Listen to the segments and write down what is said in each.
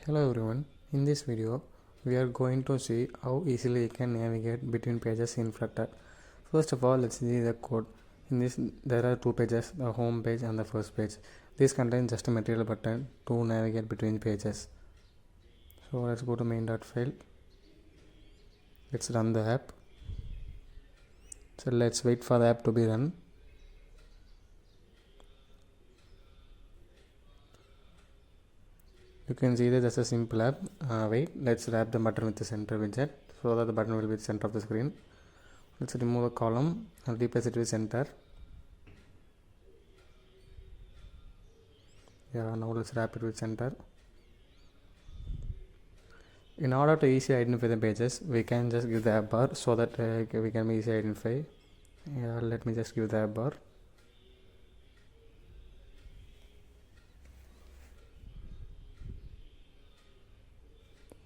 Hello everyone, in this video we are going to see how easily you can navigate between pages in Flutter. First of all, let's see the code. In this there are two pages, the home page and the first page. This contains just a material button to navigate between pages. So let's go to main.file. Let's run the app. So let's wait for the app to be run. You can see that that's a simple app. Wait, let's wrap the button with the center widget so that the button will be the center of the screen. Let's remove the column and replace it with center. Yeah, now let's wrap it with center. In order to easily identify the pages, we can just give the app bar so that we can easily identify. Yeah, let me just give the app bar.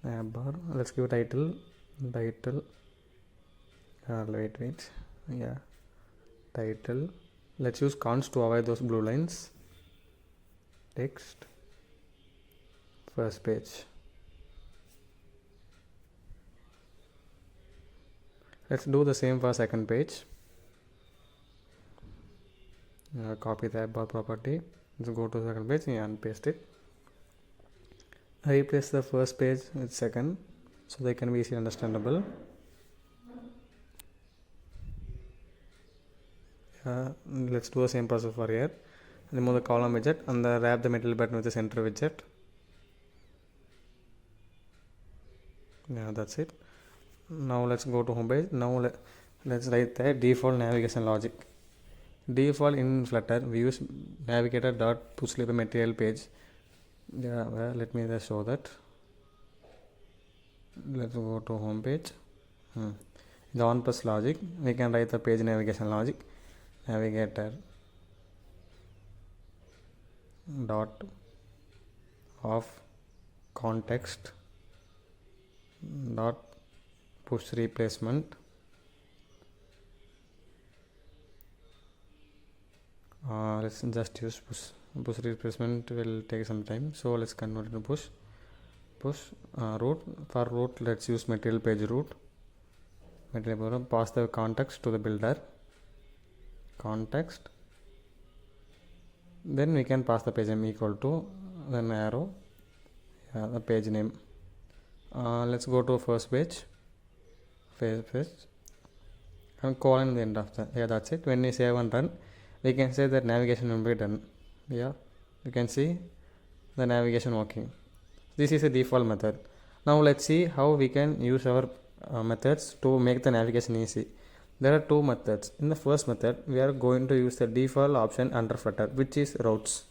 App bar. Let's give title. Wait. Yeah, title. Let's use const to avoid those blue lines. Text. First page. Let's do the same for second page. Copy the app bar property. Let's go to the second page and paste it. Replace the first page with second so they can be easily understandable. Let's do the same process for here. Remove the column widget and wrap the material button with the center widget. Yeah, that's it. Now let's go to home page. Now let's write the default navigation logic. Default in Flutter we use navigator dot push label material page. Yeah, well, let me just show that. Let's go to home page. The on plus logic we can write the page navigation logic. Navigator dot of context dot push replacement let's just use push replacement will take some time, so let's convert it to push root. For root let's use material page root. Pass the context to the builder context, then we can pass the page name equal to then arrow, the page name. Let's go to first page and colon in the end of the, yeah, that's it. When we save and run, we can say that navigation will be done. Yeah, you can see the navigation working. This is a default method. Now let's see how we can use our methods to make the navigation easy. There are two methods. In the first method we are going to use the default option under Flutter, which is routes.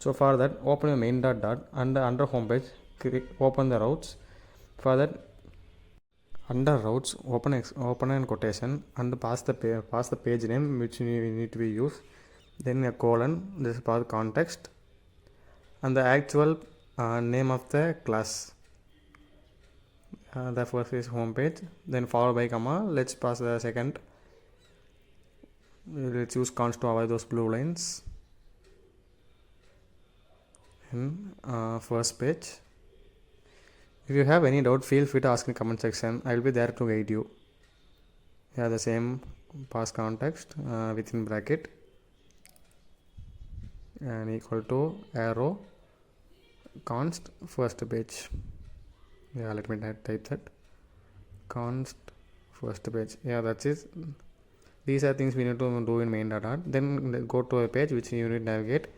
So for that, open your main dot and under home page open the routes. For that, under routes open an quotation and pass the page name which need to be used, then a colon, this is pass context and the actual name of the class. The first is home page, then followed by comma. Let's pass the second. Let's use const to avoid those blue lines. In first page. If you have any doubt, feel free to ask in the comment section. I will be there to guide you. Yeah, the same pass context within bracket and equal to arrow const first page. Yeah, let me type that const first page. Yeah, that's it. These are things we need to do in main dot. Then go to a page which you need to navigate.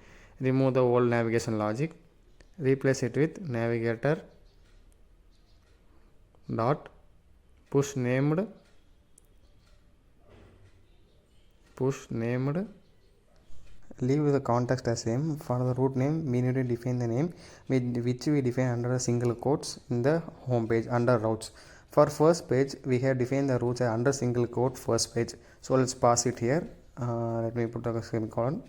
Remove the old navigation logic, replace it with navigator dot push named leave the context as same. For the root name we need to define the name which we define under single quotes in the home page under routes. For first page we have defined the routes under single quote first page, so let's pass it here. Let me put a semicolon.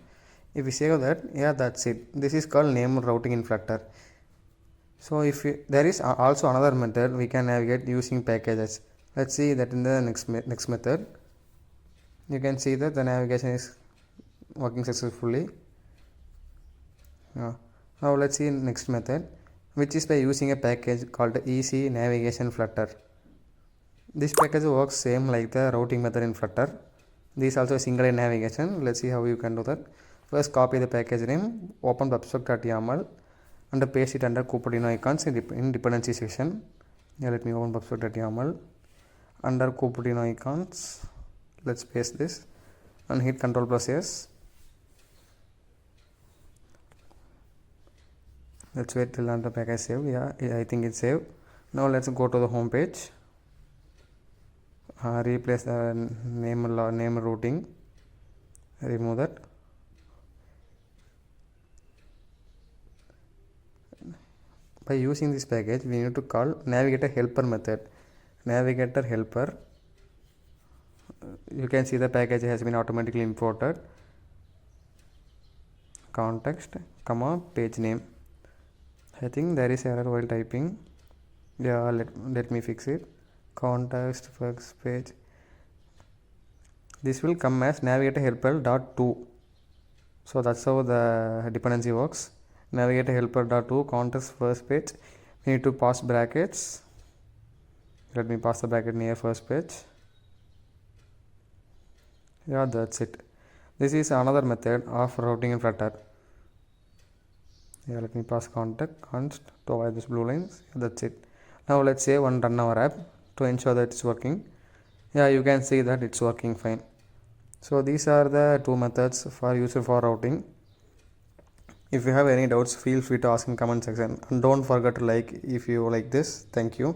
If we save that, yeah, that's it. This is called name routing in Flutter. So if there is also another method we can navigate using packages. Let's see that in the next method. You can see that the navigation is working successfully. Now let's see next method. which is by using a package called easy navigation Flutter. This package works same like the routing method in Flutter. This is also a single line navigation. Let's see how you can do that. First copy the package name, open pubspec.yaml and paste it under Cupertino icons in dependency section. Yeah, let me open pubspec.yaml. Under Cupertino icons, let's paste this and hit Ctrl+S. Let's wait till the package save. Yeah, I think it's saved. Now let's go to the home page. Replace the name routing, remove that. By using this package, we need to call navigator helper method. Navigator helper, you can see the package has been automatically imported. Context, comma, page name. I think there is error while typing. Yeah, let me fix it. Context first page. This will come as navigator helper dot to. So that's how the dependency works. Navigator helper dot to context first page. We need to pass brackets. Let me pass the bracket near first page. Yeah, that's it. This is another method of routing in Flutter. Yeah, let me pass const to avoid this blue lines. That's it. Now let's save and run our app to ensure that it's working. Yeah, you can see that it's working fine. So these are the two methods for used for routing. If you have any doubts, feel free to ask in comment section, and don't forget to like if you like this. Thank you.